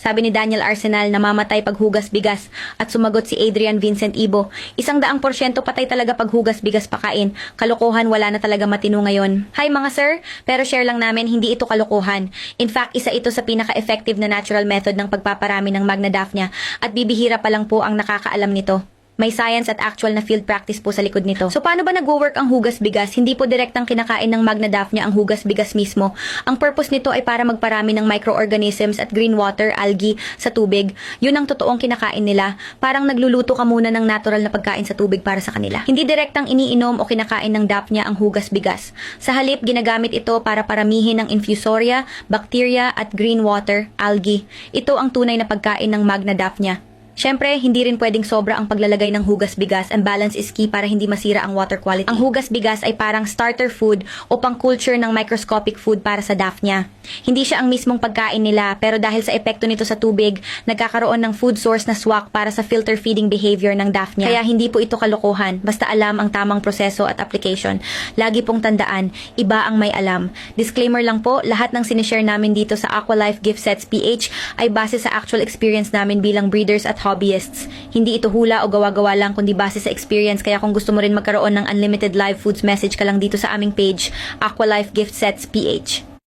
Sabi ni Daniel Arsenal, namamatay paghugas bigas. At sumagot si Adrian Vincent Ibo, 100% patay talaga paghugas bigas pakain. Kalokohan, wala na talaga matino ngayon. Hi mga sir, pero share lang namin, hindi ito kalokohan. In fact, isa ito sa pinaka-effective na natural method ng pagpaparami ng Magna Daphnia at bibihira pa lang po ang nakakaalam nito. May science at actual na field practice po sa likod nito. So paano ba nagwo-work ang hugas bigas? Hindi po direktang kinakain ng Magna Daphnia ang hugas bigas mismo. Ang purpose nito ay para magparami ng microorganisms at green water, algae sa tubig. Yun ang totoong kinakain nila. Parang nagluluto ka muna ng natural na pagkain sa tubig para sa kanila. Hindi direktang iniinom o kinakain ng Daphnia ang hugas bigas. Sa halip, ginagamit ito para paramihin ng infusoria, bacteria at green water, algae. Ito ang tunay na pagkain ng Magna Daphnia. Siyempre, hindi rin pwedeng sobra ang paglalagay ng hugas bigas, and balance is key para hindi masira ang water quality. Ang hugas bigas ay parang starter food o pang-culture ng microscopic food para sa Daphnia. Hindi siya ang mismong pagkain nila, pero dahil sa epekto nito sa tubig, nagkakaroon ng food source na swak para sa filter feeding behavior ng Daphnia. Kaya hindi po ito kalokohan, basta alam ang tamang proseso at application. Lagi pong tandaan, iba ang may alam. Disclaimer lang po, lahat ng sinishare namin dito sa Aqualife Gift Sets PH ay base sa actual experience namin bilang breeders at hobbyists. Hindi ito hula o gawa-gawa lang kundi base sa experience, kaya kung gusto mo rin magkaroon ng unlimited live foods, message ka lang dito sa aming page, Aqualife Gift Sets PH.